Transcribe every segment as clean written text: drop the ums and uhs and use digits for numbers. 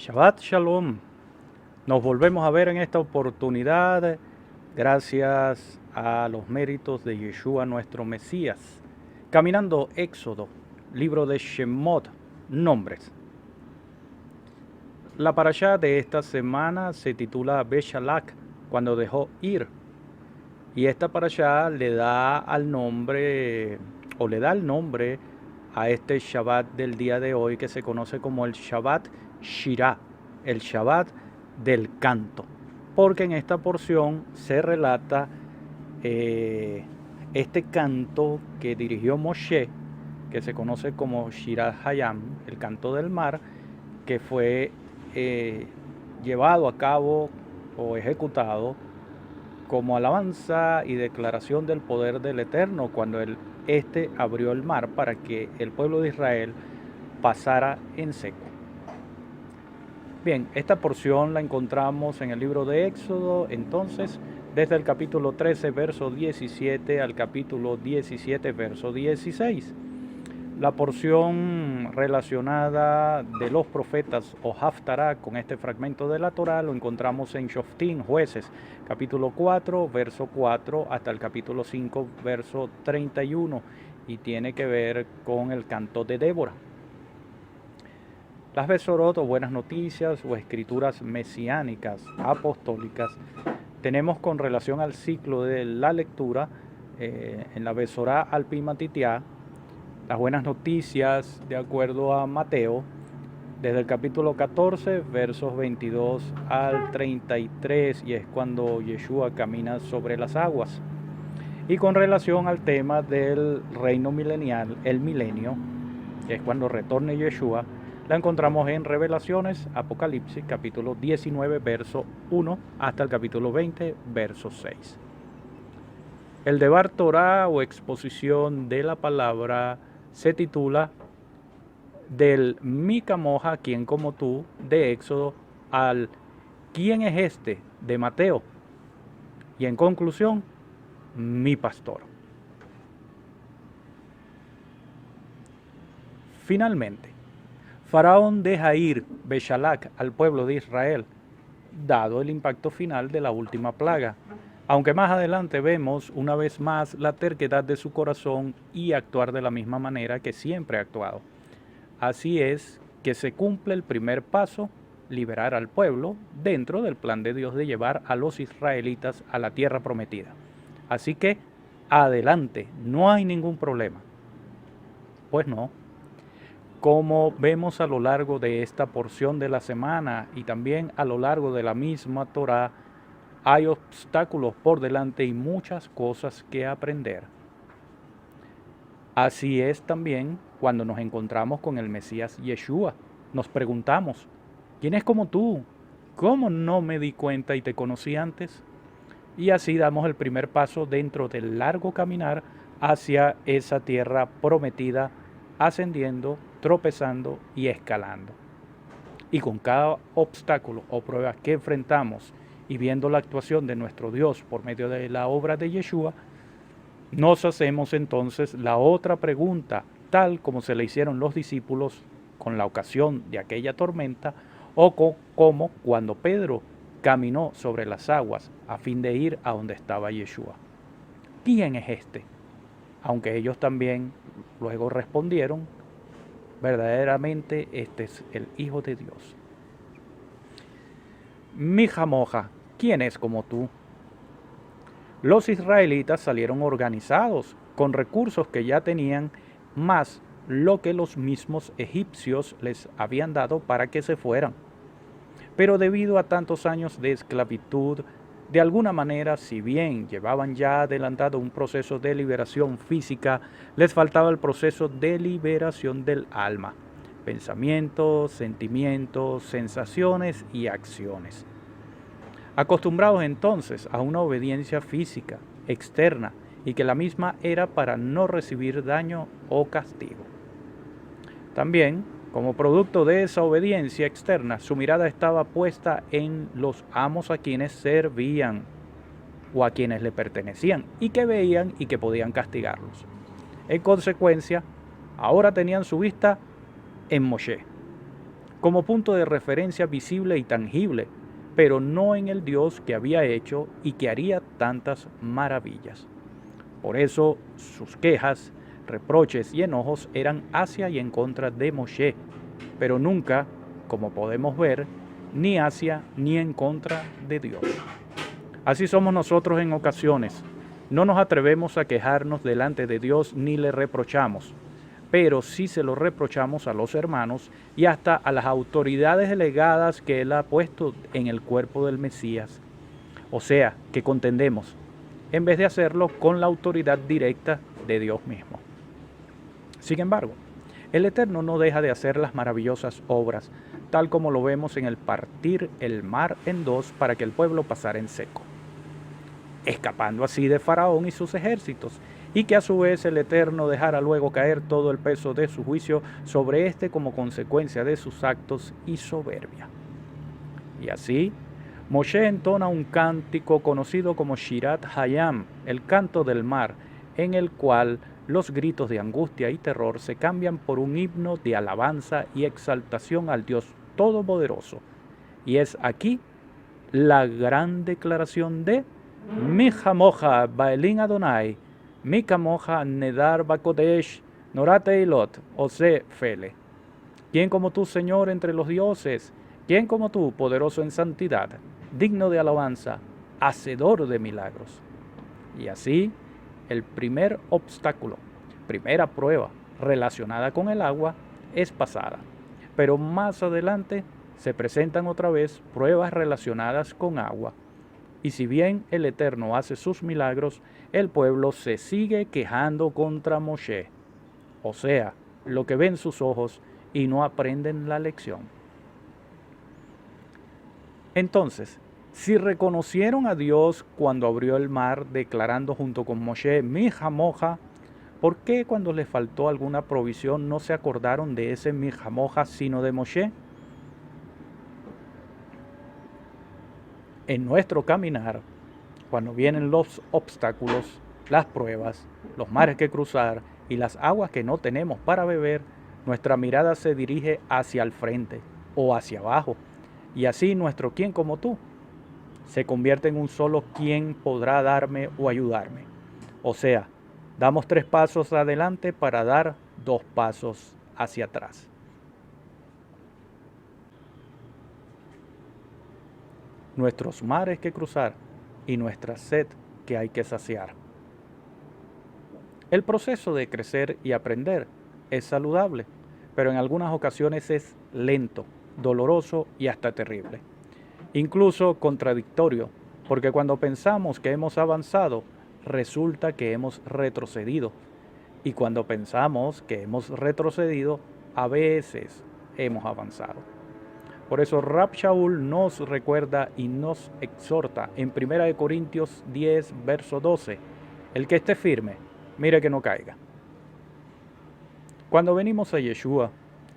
Shabbat Shalom. Nos volvemos a ver en esta oportunidad gracias a los méritos de Yeshua nuestro Mesías. Caminando Éxodo, libro de Shemot, nombres. La parashá de esta semana se titula Beshalach, cuando dejó ir. Y esta parashá le da el nombre a este Shabbat del día de hoy que se conoce como el Shabbat Shirah, el Shabbat del canto, porque en esta porción se relata este canto que dirigió Moshe, que se conoce como Shirah Hayam, el canto del mar, que fue llevado a cabo o ejecutado como alabanza y declaración del poder del Eterno cuando este abrió el mar para que el pueblo de Israel pasara en seco. Bien, esta porción la encontramos en el libro de Éxodo, entonces, desde el capítulo 13, verso 17 al capítulo 17, verso 16. La porción relacionada de los profetas o Haftará con este fragmento de la Torá lo encontramos en Shoftim, Jueces, capítulo 4, verso 4 hasta el capítulo 5, verso 31, y tiene que ver con el canto de Débora. Las Besorot o buenas noticias o escrituras mesiánicas, apostólicas, tenemos con relación al ciclo de la lectura en la Besorá al Pi Matitiá, las buenas noticias de acuerdo a Mateo, desde el capítulo 14, versos 22 al 33, y es cuando Yeshua camina sobre las aguas. Y con relación al tema del reino milenial, el milenio, que es cuando retorne Yeshua, la encontramos en Revelaciones, Apocalipsis, capítulo 19, verso 1, hasta el capítulo 20, verso 6. El Devar Torah o exposición de la palabra se titula del Mi Camoja, quien como tú, de Éxodo, al ¿quién es este? De Mateo. Y en conclusión, mi pastor. Finalmente, Faraón deja ir Beshalach al pueblo de Israel, dado el impacto final de la última plaga, aunque más adelante vemos una vez más la terquedad de su corazón y actuar de la misma manera que siempre ha actuado. Así es que se cumple el primer paso, liberar al pueblo dentro del plan de Dios de llevar a los israelitas a la tierra prometida. Así que adelante, no hay ningún problema. Pues no. Como vemos a lo largo de esta porción de la semana y también a lo largo de la misma Torá, hay obstáculos por delante y muchas cosas que aprender. Así es también cuando nos encontramos con el Mesías Yeshua. Nos preguntamos, ¿quién es como tú? ¿Cómo no me di cuenta y te conocí antes? Y así damos el primer paso dentro del largo caminar hacia esa tierra prometida, ascendiendo, tropezando y escalando. Y con cada obstáculo o prueba que enfrentamos y viendo la actuación de nuestro Dios por medio de la obra de Yeshua, nos hacemos entonces la otra pregunta, tal como se le hicieron los discípulos con la ocasión de aquella tormenta, o como cuando Pedro caminó sobre las aguas a fin de ir a donde estaba Yeshua. ¿Quién es este? Aunque ellos también luego respondieron, verdaderamente este es el Hijo de Dios. Mi Jamoja, ¿quién es como tú? Los israelitas salieron organizados, con recursos que ya tenían, más lo que los mismos egipcios les habían dado para que se fueran. Pero debido a tantos años de esclavitud, de alguna manera, si bien llevaban ya adelantado un proceso de liberación física, les faltaba el proceso de liberación del alma, pensamientos, sentimientos, sensaciones y acciones. Acostumbrados entonces a una obediencia física, externa, y que la misma era para no recibir daño o castigo. También, como producto de esa obediencia externa, su mirada estaba puesta en los amos a quienes servían o a quienes le pertenecían y que veían y que podían castigarlos. En consecuencia, ahora tenían su vista en Moshe. como punto de referencia visible y tangible, pero no en el Dios que había hecho y que haría tantas maravillas. Por eso sus quejas, reproches y enojos eran hacia y en contra de Moshe, pero nunca, como podemos ver, ni hacia ni en contra de Dios. Así somos nosotros en ocasiones. No nos atrevemos a quejarnos delante de Dios ni le reprochamos, pero sí se lo reprochamos a los hermanos y hasta a las autoridades delegadas que Él ha puesto en el cuerpo del Mesías. O sea, que contendemos, en vez de hacerlo con la autoridad directa de Dios mismo. Sin embargo, el Eterno no deja de hacer las maravillosas obras, tal como lo vemos en el partir el mar en dos para que el pueblo pasara en seco, escapando así de Faraón y sus ejércitos, y que a su vez el Eterno dejara luego caer todo el peso de su juicio sobre éste como consecuencia de sus actos y soberbia. Y así, Moshe entona un cántico conocido como Shirat Hayam, el canto del mar, en el cual los gritos de angustia y terror se cambian por un himno de alabanza y exaltación al Dios Todopoderoso. Y es aquí la gran declaración de Mi Hamoja Baelin Adonai, Mi Kamoja Nedar Bakodesh, Norate Ilot, Ose Fele. ¿Quién como tú, Señor, entre los dioses? ¿Quién como tú, poderoso en santidad, digno de alabanza, hacedor de milagros? Y así, el primer obstáculo, primera prueba relacionada con el agua es pasada. Pero más adelante se presentan otra vez pruebas relacionadas con agua. Y si bien el Eterno hace sus milagros, el pueblo se sigue quejando contra Moshe. O sea, lo que ven sus ojos y no aprenden la lección. Entonces, si reconocieron a Dios cuando abrió el mar, declarando junto con Moshe, Mi Hamoja, ¿por qué cuando les faltó alguna provisión no se acordaron de ese Mi Hamoja sino de Moshe? En nuestro caminar, cuando vienen los obstáculos, las pruebas, los mares que cruzar y las aguas que no tenemos para beber, nuestra mirada se dirige hacia el frente o hacia abajo, y así nuestro quién como tú se convierte en un solo quién podrá darme o ayudarme. O sea, damos 3 pasos adelante para dar 2 pasos hacia atrás. Nuestros mares que cruzar y nuestra sed que hay que saciar. El proceso de crecer y aprender es saludable, pero en algunas ocasiones es lento, doloroso y hasta terrible. Incluso contradictorio, porque cuando pensamos que hemos avanzado, resulta que hemos retrocedido. Y cuando pensamos que hemos retrocedido, a veces hemos avanzado. Por eso Rab Shaul nos recuerda y nos exhorta en 1 Corintios 10, verso 12, el que esté firme, mire que no caiga. Cuando venimos a Yeshua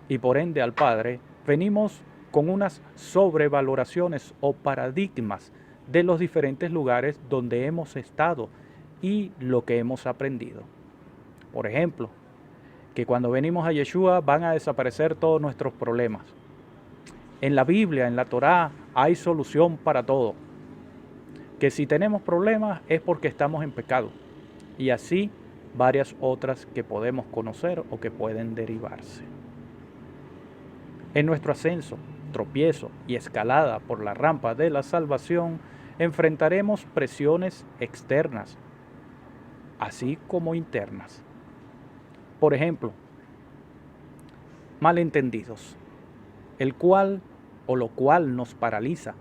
y por ende al Padre, venimos con unas sobrevaloraciones o paradigmas de los diferentes lugares donde hemos estado y lo que hemos aprendido. Por ejemplo, que cuando venimos a Yeshua van a desaparecer todos nuestros problemas. En la Biblia, en la Torá, hay solución para todo. Que si tenemos problemas es porque estamos en pecado. Y así varias otras que podemos conocer o que pueden derivarse. En nuestro ascenso, tropiezo y escalada por la rampa de la salvación, enfrentaremos presiones externas, así como internas. Por ejemplo, malentendidos, el cual o lo cual nos paraliza,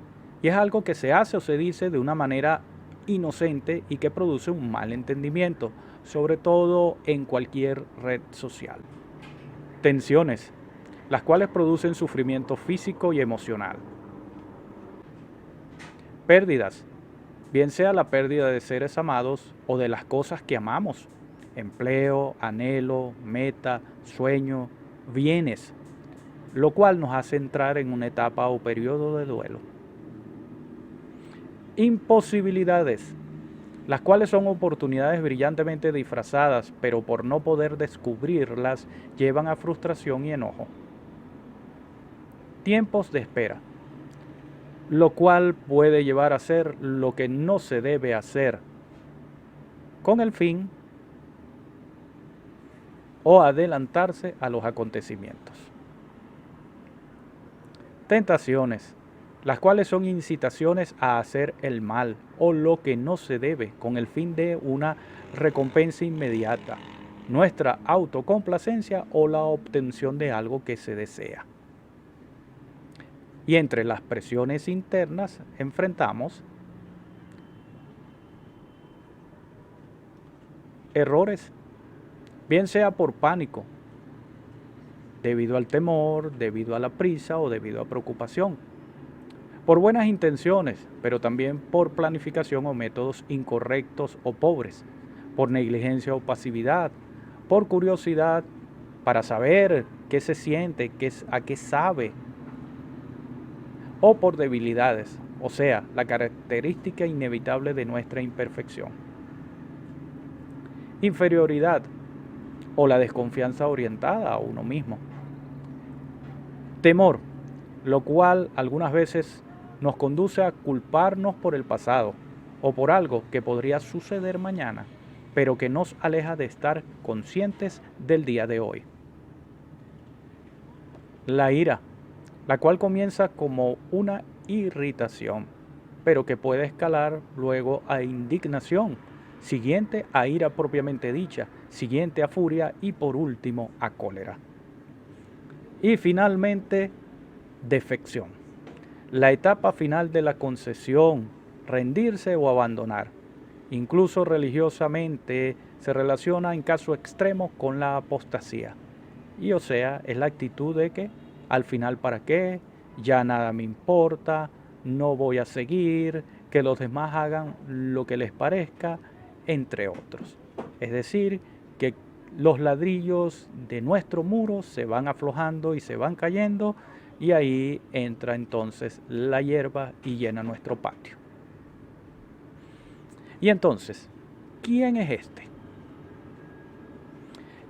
y es algo que se hace o se dice de una manera inocente y que produce un mal entendimiento, sobre todo en cualquier red social. Tensiones, las cuales producen sufrimiento físico y emocional. Pérdidas, bien sea la pérdida de seres amados o de las cosas que amamos, empleo, anhelo, meta, sueño, bienes, lo cual nos hace entrar en una etapa o periodo de duelo. Imposibilidades, las cuales son oportunidades brillantemente disfrazadas, pero por no poder descubrirlas, llevan a frustración y enojo. tiempos de espera, lo cual puede llevar a hacer lo que no se debe hacer con el fin o adelantarse a los acontecimientos. Tentaciones, las cuales son incitaciones a hacer el mal o lo que no se debe con el fin de una recompensa inmediata, nuestra autocomplacencia o la obtención de algo que se desea. Y entre las presiones internas enfrentamos errores, bien sea por pánico, debido al temor, debido a la prisa o debido a preocupación, por buenas intenciones, pero también por planificación o métodos incorrectos o pobres, por negligencia o pasividad, por curiosidad para saber qué se siente, a qué sabe, o por debilidades, o sea, la característica inevitable de nuestra imperfección. Inferioridad o la desconfianza orientada a uno mismo. Temor, lo cual algunas veces nos conduce a culparnos por el pasado o por algo que podría suceder mañana, pero que nos aleja de estar conscientes del día de hoy. La ira, la cual comienza como una irritación, pero que puede escalar luego a indignación, siguiente a ira propiamente dicha, siguiente a furia y por último a cólera. Y finalmente, defección, la etapa final de la concesión, rendirse o abandonar. Incluso religiosamente se relaciona en caso extremo con la apostasía. Y o sea, es la actitud de que al final para qué, ya nada me importa, no voy a seguir, que los demás hagan lo que les parezca, entre otros. Es decir, que los ladrillos de nuestro muro se van aflojando y se van cayendo y ahí entra entonces la hierba y llena nuestro patio. Y entonces, ¿quién es este?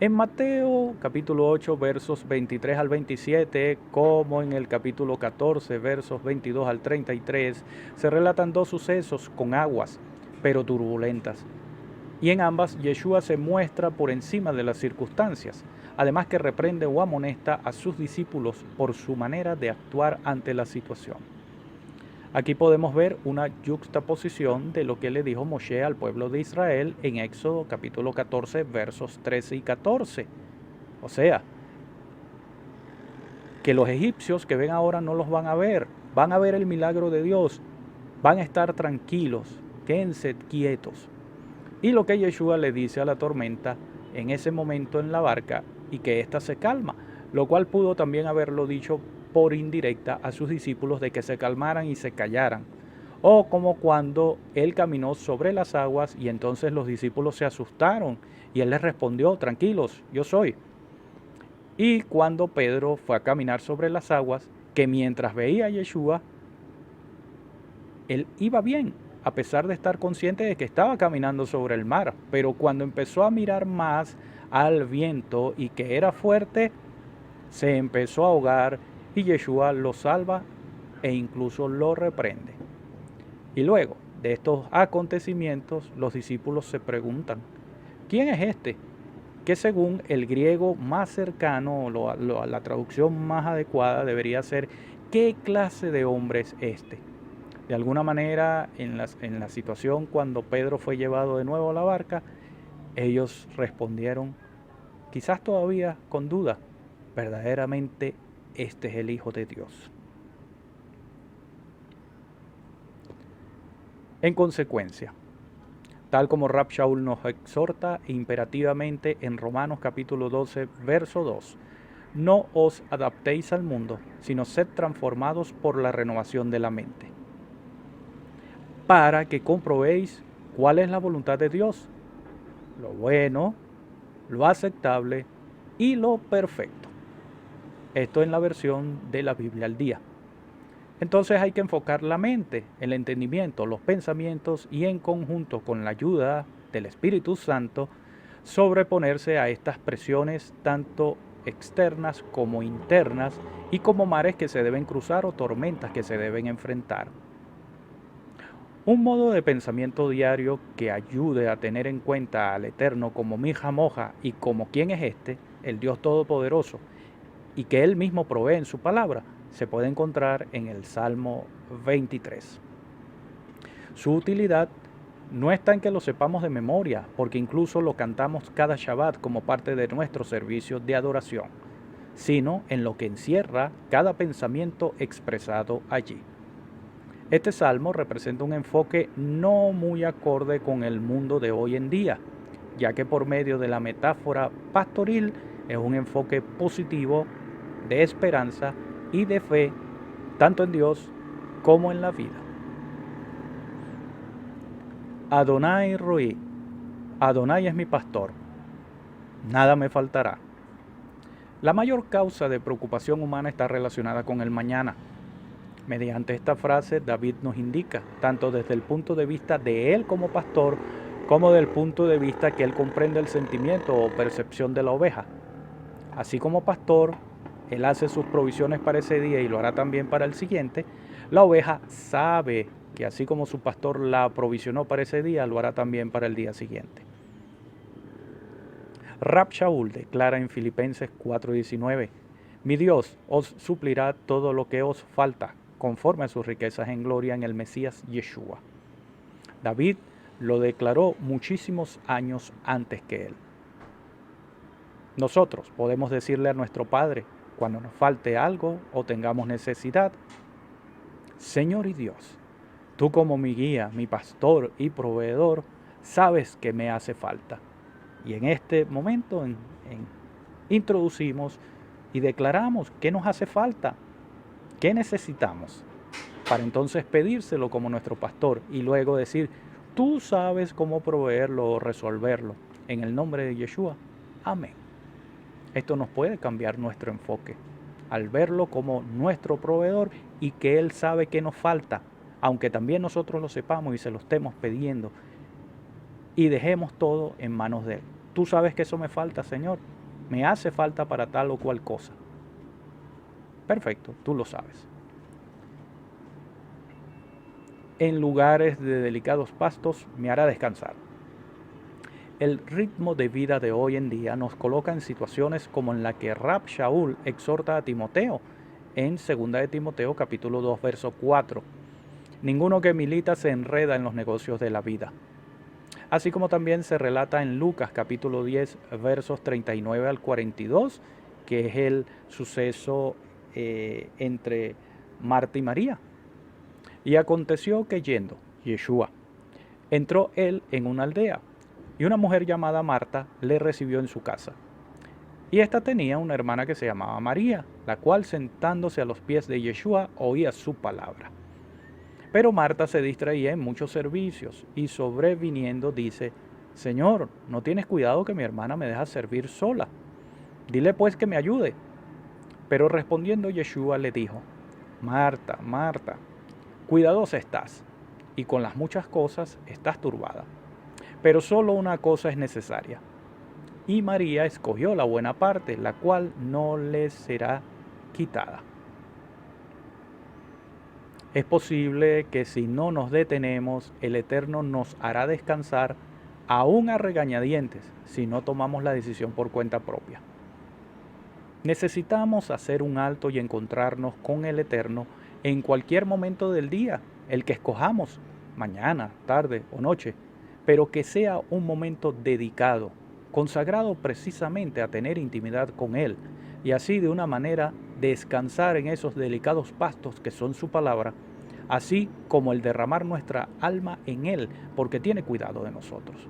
En Mateo capítulo 8 versos 23 al 27, como en el capítulo 14 versos 22 al 33, se relatan dos sucesos con aguas, pero turbulentas. Y en ambas, Yeshua se muestra por encima de las circunstancias, además que reprende o amonesta a sus discípulos por su manera de actuar ante la situación. Aquí podemos ver una yuxtaposición de lo que le dijo Moshe al pueblo de Israel en Éxodo capítulo 14 versos 13 y 14. O sea, que los egipcios que ven ahora no los van a ver el milagro de Dios, van a estar tranquilos, quédense quietos. Y lo que Yeshua le dice a la tormenta en ese momento en la barca y que ésta se calma, lo cual pudo también haberlo dicho por indirecta a sus discípulos de que se calmaran y se callaran. O como cuando él caminó sobre las aguas y entonces los discípulos se asustaron y él les respondió, tranquilos, yo soy. Y cuando Pedro fue a caminar sobre las aguas, que mientras veía a Yeshua, él iba bien, a pesar de estar consciente de que estaba caminando sobre el mar. Pero cuando empezó a mirar más al viento y que era fuerte, se empezó a ahogar y Yeshua lo salva e incluso lo reprende. Y luego de estos acontecimientos, los discípulos se preguntan, ¿quién es este? Que según el griego más cercano, la traducción más adecuada debería ser, ¿qué clase de hombre es este? De alguna manera, en la situación cuando Pedro fue llevado de nuevo a la barca, ellos respondieron, quizás todavía con duda, verdaderamente este es el Hijo de Dios. En consecuencia, tal como Rab Shaul nos exhorta imperativamente en Romanos capítulo 12, verso 2, no os adaptéis al mundo, sino sed transformados por la renovación de la mente, para que comprobéis cuál es la voluntad de Dios, lo bueno, lo aceptable y lo perfecto. Esto en la versión de la Biblia al día. Entonces hay que enfocar la mente, el entendimiento, los pensamientos y en conjunto con la ayuda del Espíritu Santo sobreponerse a estas presiones tanto externas como internas y como mares que se deben cruzar o tormentas que se deben enfrentar. Un modo de pensamiento diario que ayude a tener en cuenta al Eterno como mi Moja y como quien es el Dios Todopoderoso, y que Él mismo provee en su palabra, se puede encontrar en el Salmo 23. Su utilidad no está en que lo sepamos de memoria, porque incluso lo cantamos cada Shabbat como parte de nuestro servicio de adoración, sino en lo que encierra cada pensamiento expresado allí. Este salmo representa un enfoque no muy acorde con el mundo de hoy en día, ya que por medio de la metáfora pastoril es un enfoque positivo de esperanza y de fe, tanto en Dios como en la vida. Adonai Roí, Adonai es mi pastor, nada me faltará. La mayor causa de preocupación humana está relacionada con el mañana. Mediante esta frase, David nos indica, tanto desde el punto de vista de él como pastor, como del punto de vista que él comprende el sentimiento o percepción de la oveja. Así como pastor, él hace sus provisiones para ese día y lo hará también para el siguiente. La oveja sabe que así como su pastor la provisionó para ese día, lo hará también para el día siguiente. Rab Shaul declara en Filipenses 4:19, mi Dios os suplirá todo lo que os falta, conforme a sus riquezas en gloria en el Mesías Yeshua. David lo declaró muchísimos años antes que él. Nosotros podemos decirle a nuestro Padre, cuando nos falte algo o tengamos necesidad, Señor y Dios, tú como mi guía, mi pastor y proveedor, sabes que me hace falta. Y en este momento introducimos y declaramos qué nos hace falta, qué necesitamos, para entonces pedírselo como nuestro pastor y luego decir, tú sabes cómo proveerlo o resolverlo. En el nombre de Yeshua, amén. Esto nos puede cambiar nuestro enfoque, al verlo como nuestro proveedor y que Él sabe qué nos falta, aunque también nosotros lo sepamos y se lo estemos pidiendo, y dejemos todo en manos de Él. Tú sabes que eso me falta, Señor, me hace falta para tal o cual cosa. Perfecto, tú lo sabes. En lugares de delicados pastos me hará descansar. El ritmo de vida de hoy en día nos coloca en situaciones como en la que Rab Shaul exhorta a Timoteo en 2 de Timoteo capítulo 2 verso 4. Ninguno que milita se enreda en los negocios de la vida. Así como también se relata en Lucas capítulo 10 versos 39 al 42, que es el suceso entre Marta y María. Y aconteció que yendo Yeshua, entró él en una aldea, y una mujer llamada Marta le recibió en su casa. Y ésta tenía una hermana que se llamaba María, la cual sentándose a los pies de Yeshua oía su palabra. Pero Marta se distraía en muchos servicios y sobreviniendo dice, Señor, ¿no tienes cuidado que mi hermana me deja servir sola? Dile pues que me ayude. Pero respondiendo Yeshua le dijo, Marta, Marta, cuidadosa estás, y con las muchas cosas estás turbada. Pero solo una cosa es necesaria. Y María escogió la buena parte, la cual no le será quitada. Es posible que si no nos detenemos, el Eterno nos hará descansar aún a regañadientes si no tomamos la decisión por cuenta propia. Necesitamos hacer un alto y encontrarnos con el Eterno en cualquier momento del día, el que escojamos, mañana, tarde o noche, pero que sea un momento dedicado, consagrado precisamente a tener intimidad con Él y así de una manera descansar en esos delicados pastos que son su palabra, así como el derramar nuestra alma en Él porque tiene cuidado de nosotros.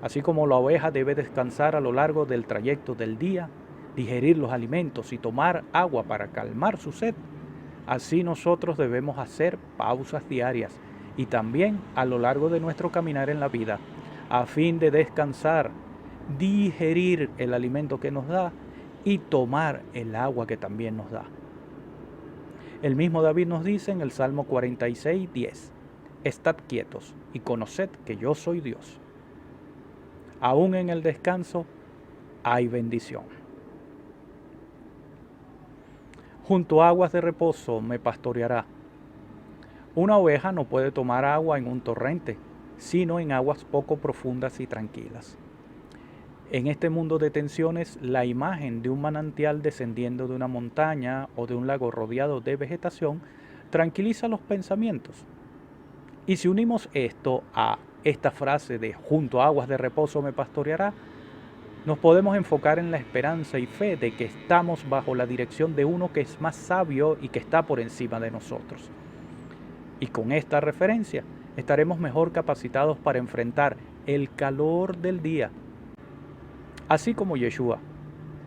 Así como la oveja debe descansar a lo largo del trayecto del día, digerir los alimentos y tomar agua para calmar su sed, así nosotros debemos hacer pausas diarias y también a lo largo de nuestro caminar en la vida, a fin de descansar, digerir el alimento que nos da y tomar el agua que también nos da. El mismo David nos dice en el Salmo 46:10, estad quietos y conoced que yo soy Dios. Aún en el descanso hay bendición. Junto a aguas de reposo me pastoreará. Una oveja no puede tomar agua en un torrente, sino en aguas poco profundas y tranquilas. En este mundo de tensiones, la imagen de un manantial descendiendo de una montaña o de un lago rodeado de vegetación tranquiliza los pensamientos. Y si unimos esto a esta frase de junto a aguas de reposo me pastoreará, nos podemos enfocar en la esperanza y fe de que estamos bajo la dirección de uno que es más sabio y que está por encima de nosotros. Y con esta referencia estaremos mejor capacitados para enfrentar el calor del día. Así como Yeshua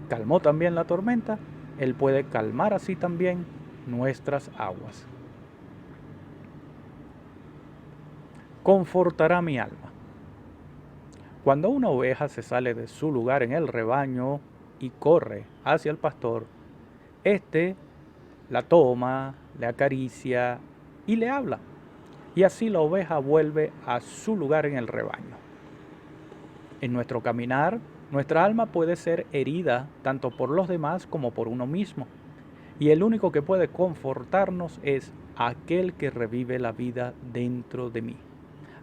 calmó también la tormenta, Él puede calmar así también nuestras aguas. Confortará mi alma. Cuando una oveja se sale de su lugar en el rebaño y corre hacia el pastor, éste la toma, le acaricia y le habla. Y así la oveja vuelve a su lugar en el rebaño. En nuestro caminar, nuestra alma puede ser herida tanto por los demás como por uno mismo. Y el único que puede confortarnos es aquel que revive la vida dentro de mí.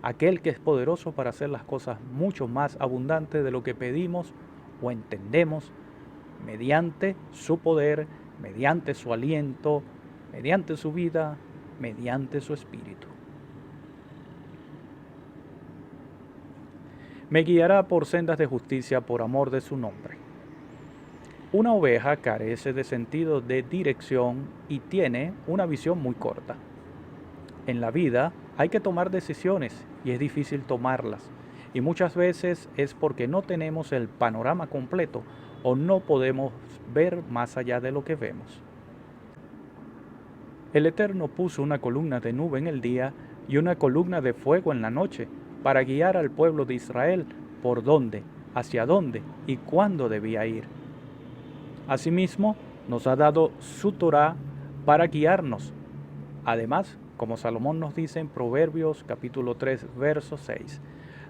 Aquel que es poderoso para hacer las cosas mucho más abundantes de lo que pedimos o entendemos, mediante su poder, mediante su aliento, mediante su vida, mediante su espíritu. Me guiará por sendas de justicia por amor de su nombre. Una oveja carece de sentido de dirección y tiene una visión muy corta. En la vida hay que tomar decisiones y es difícil tomarlas. Y muchas veces es porque no tenemos el panorama completo o no podemos ver más allá de lo que vemos. El Eterno puso una columna de nube en el día y una columna de fuego en la noche para guiar al pueblo de Israel por dónde, hacia dónde y cuándo debía ir. Asimismo, nos ha dado su Torá para guiarnos. Además, como Salomón nos dice en Proverbios capítulo 3, verso 6,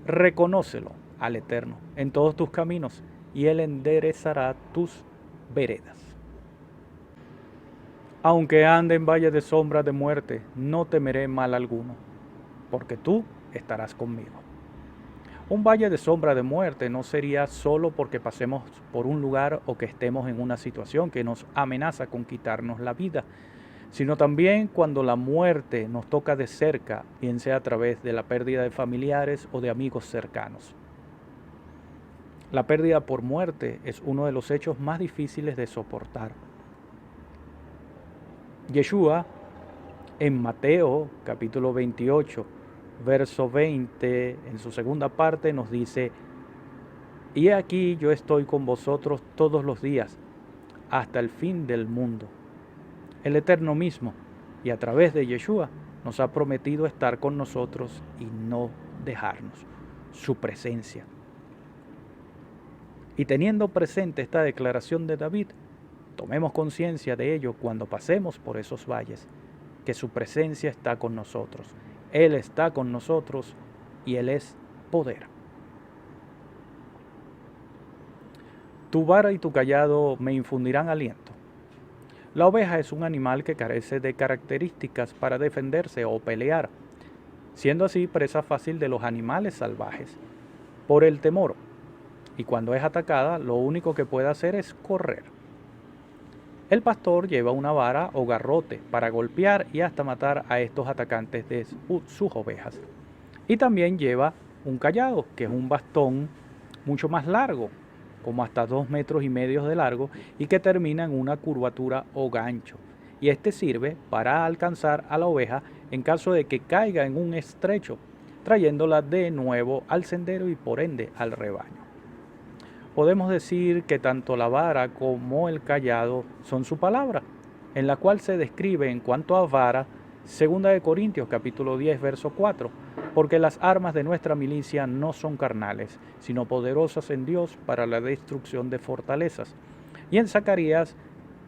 reconócelo al Eterno en todos tus caminos y Él enderezará tus veredas. Aunque ande en valle de sombra de muerte, no temeré mal alguno, porque tú estarás conmigo. Un valle de sombra de muerte no sería solo porque pasemos por un lugar o que estemos en una situación que nos amenaza con quitarnos la vida, sino también cuando la muerte nos toca de cerca, bien sea a través de la pérdida de familiares o de amigos cercanos. La pérdida por muerte es uno de los hechos más difíciles de soportar. Yeshua, en Mateo capítulo 28, verso 20, en su segunda parte nos dice, y aquí yo estoy con vosotros todos los días, hasta el fin del mundo. El Eterno mismo, y a través de Yeshua, nos ha prometido estar con nosotros y no dejarnos, su presencia. Y teniendo presente esta declaración de David, tomemos conciencia de ello cuando pasemos por esos valles, que su presencia está con nosotros. Él está con nosotros y Él es poder. Tu vara y tu cayado me infundirán aliento. La oveja es un animal que carece de características para defenderse o pelear, siendo así presa fácil de los animales salvajes, por el temor. Y cuando es atacada, lo único que puede hacer es correr. El pastor lleva una vara o garrote para golpear y hasta matar a estos atacantes de sus ovejas. Y también lleva un cayado, que es un bastón mucho más largo, como hasta 2,5 metros de largo y que termina en una curvatura o gancho. Y este sirve para alcanzar a la oveja en caso de que caiga en un estrecho, trayéndola de nuevo al sendero y por ende al rebaño. Podemos decir que tanto la vara como el cayado son su palabra, en la cual se describe en cuanto a vara, 2 Corintios capítulo 10, verso 4, porque las armas de nuestra milicia no son carnales, sino poderosas en Dios para la destrucción de fortalezas. Y en Zacarías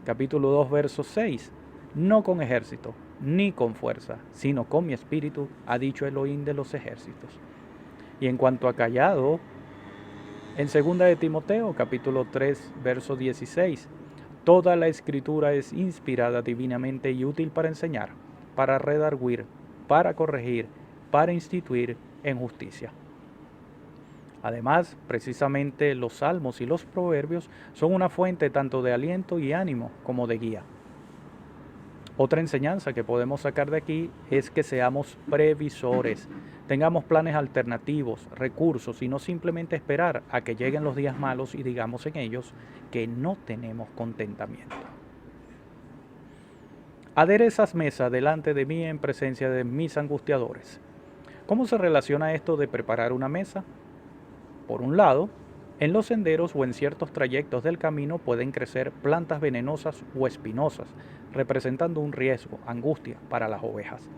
capítulo 2, verso 6, no con ejército, ni con fuerza, sino con mi espíritu, ha dicho Elohim de los ejércitos. Y en cuanto a cayado, en 2 de Timoteo, capítulo 3, verso 16, Toda la Escritura es inspirada divinamente y útil para enseñar, para redarguir, para corregir, para instituir en justicia. Además, precisamente los salmos y los proverbios son una fuente tanto de aliento y ánimo como de guía. Otra enseñanza que podemos sacar de aquí es que seamos previsores, tengamos planes alternativos, recursos y no simplemente esperar a que lleguen los días malos y digamos en ellos que no tenemos contentamiento. Aderezas mesa delante de mí en presencia de mis angustiadores. ¿Cómo se relaciona esto de preparar una mesa? Por un lado, en los senderos o en ciertos trayectos del camino pueden crecer plantas venenosas o espinosas, representando un riesgo, angustia para las ovejas.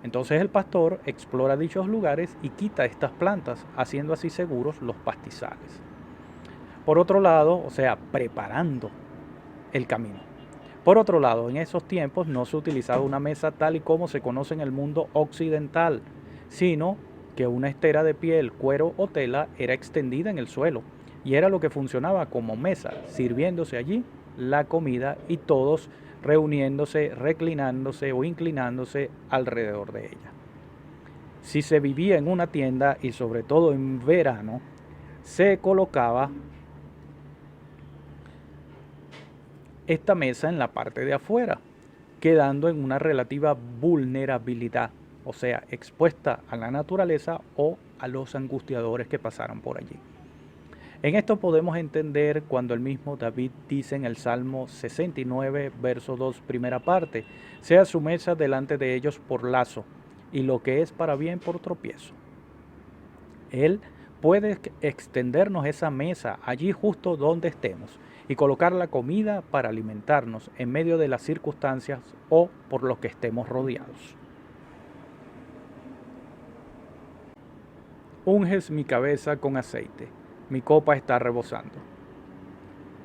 Entonces el pastor explora dichos lugares y quita estas plantas, haciendo así seguros los pastizales. Por otro lado, o sea, preparando el camino. Por otro lado, en esos tiempos no se utilizaba una mesa tal y como se conoce en el mundo occidental, sino que una estera de piel, cuero o tela era extendida en el suelo y era lo que funcionaba como mesa, sirviéndose allí la comida y todos reuniéndose, reclinándose o inclinándose alrededor de ella. Si se vivía en una tienda y sobre todo en verano, se colocaba esta mesa en la parte de afuera, quedando en una relativa vulnerabilidad, o sea, expuesta a la naturaleza o a los angustiadores que pasaron por allí. En esto podemos entender cuando el mismo David dice en el Salmo 69, verso 2, primera parte, sea su mesa delante de ellos por lazo, y lo que es para bien por tropiezo. Él puede extendernos esa mesa allí justo donde estemos y colocar la comida para alimentarnos en medio de las circunstancias o por lo que estemos rodeados. Unges mi cabeza con aceite, mi copa está rebosando.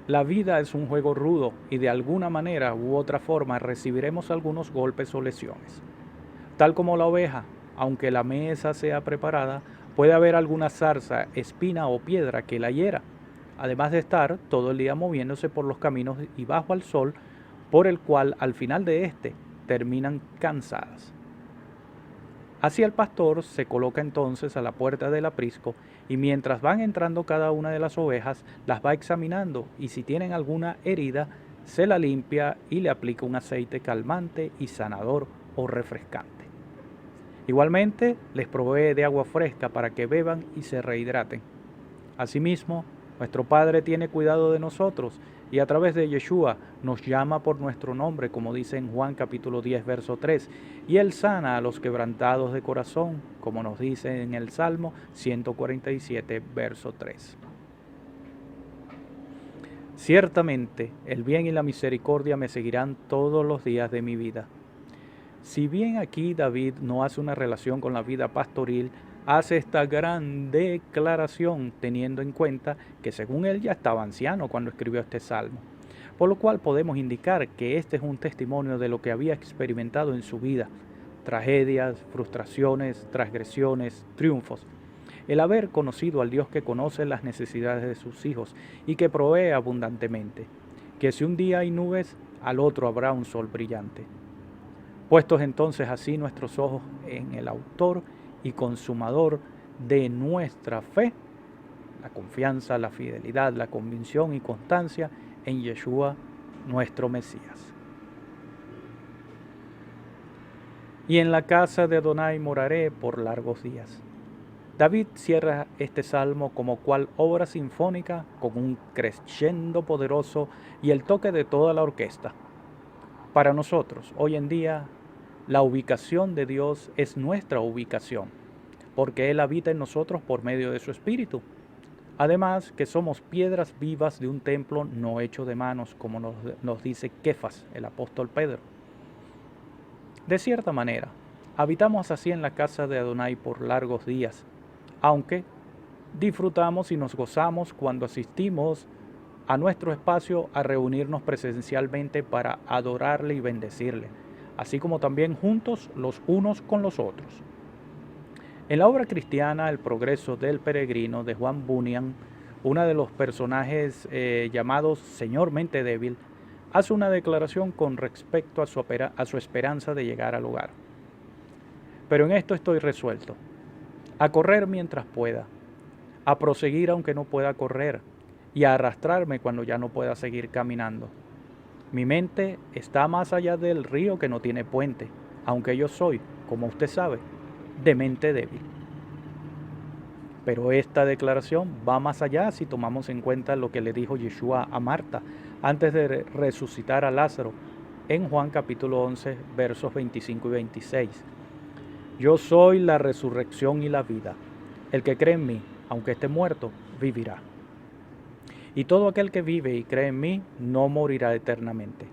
La vida es un juego rudo y de alguna manera u otra forma recibiremos algunos golpes o lesiones. Tal como la oveja, aunque la mesa sea preparada, puede haber alguna zarza, espina o piedra que la hiera, además de estar todo el día moviéndose por los caminos y bajo al sol, por el cual al final de este terminan cansadas. Así el pastor se coloca entonces a la puerta del aprisco y mientras van entrando cada una de las ovejas, las va examinando y si tienen alguna herida, se la limpia y le aplica un aceite calmante y sanador o refrescante. Igualmente, les provee de agua fresca para que beban y se rehidraten. Asimismo, nuestro Padre tiene cuidado de nosotros y a través de Yeshua nos llama por nuestro nombre, como dice en Juan capítulo 10, verso 3, y Él sana a los quebrantados de corazón, como nos dice en el Salmo 147, verso 3. Ciertamente, el bien y la misericordia me seguirán todos los días de mi vida. Si bien aquí David no hace una relación con la vida pastoril, hace esta gran declaración teniendo en cuenta que según él ya estaba anciano cuando escribió este salmo, por lo cual podemos indicar que este es un testimonio de lo que había experimentado en su vida, tragedias, frustraciones, transgresiones, triunfos, el haber conocido al Dios que conoce las necesidades de sus hijos y que provee abundantemente, que si un día hay nubes, al otro habrá un sol brillante. Puestos entonces así nuestros ojos en el autor y consumador de nuestra fe, la confianza, la fidelidad, la convicción y constancia en Yeshua, nuestro Mesías. Y en la casa de Adonai moraré por largos días. David cierra este salmo como cual obra sinfónica con un crescendo poderoso y el toque de toda la orquesta. Para nosotros, hoy en día, la ubicación de Dios es nuestra ubicación, porque Él habita en nosotros por medio de su Espíritu. Además, que somos piedras vivas de un templo no hecho de manos, como nos dice Kefas, el apóstol Pedro. De cierta manera, habitamos así en la casa de Adonai por largos días, aunque disfrutamos y nos gozamos cuando asistimos a nuestro espacio a reunirnos presencialmente para adorarle y bendecirle, así como también juntos los unos con los otros. En la obra cristiana El progreso del peregrino de Juan Bunyan, uno de los personajes llamados Señor Mente Débil, hace una declaración con respecto a su esperanza de llegar al hogar. Pero en esto estoy resuelto, a correr mientras pueda, a proseguir aunque no pueda correr y a arrastrarme cuando ya no pueda seguir caminando. Mi mente está más allá del río que no tiene puente, aunque yo soy, como usted sabe, de mente débil. Pero esta declaración va más allá si tomamos en cuenta lo que le dijo Yeshua a Marta antes de resucitar a Lázaro en Juan capítulo 11, versos 25 y 26. Yo soy la resurrección y la vida. El que cree en mí, aunque esté muerto, vivirá. Y todo aquel que vive y cree en mí no morirá eternamente.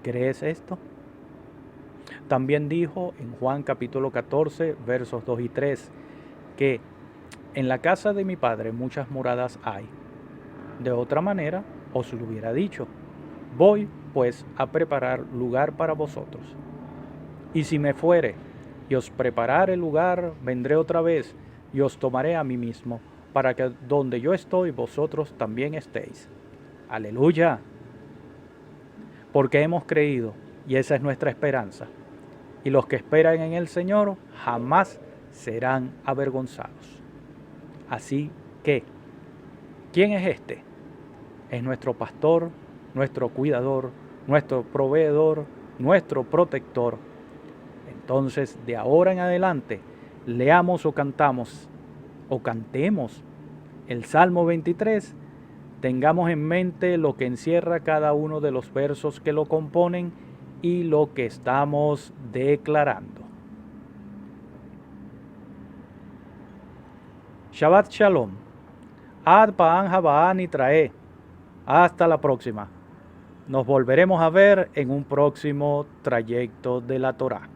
¿Crees esto? También dijo en Juan capítulo 14, versos 2 y 3, que en la casa de mi Padre muchas moradas hay. De otra manera os lo hubiera dicho. Voy, pues, a preparar lugar para vosotros. Y si me fuere y os preparare el lugar, vendré otra vez y os tomaré a mí mismo, para que donde yo estoy, vosotros también estéis. ¡Aleluya! Porque hemos creído, y esa es nuestra esperanza. Y los que esperan en el Señor jamás serán avergonzados. Así que, ¿quién es este? Es nuestro pastor, nuestro cuidador, nuestro proveedor, nuestro protector. Entonces, de ahora en adelante, leamos o cantemos el Salmo 23, tengamos en mente lo que encierra cada uno de los versos que lo componen y lo que estamos declarando. Shabbat Shalom. Ad Pa'an Haba'an y Trae. Hasta la próxima. Nos volveremos a ver en un próximo trayecto de la Torá.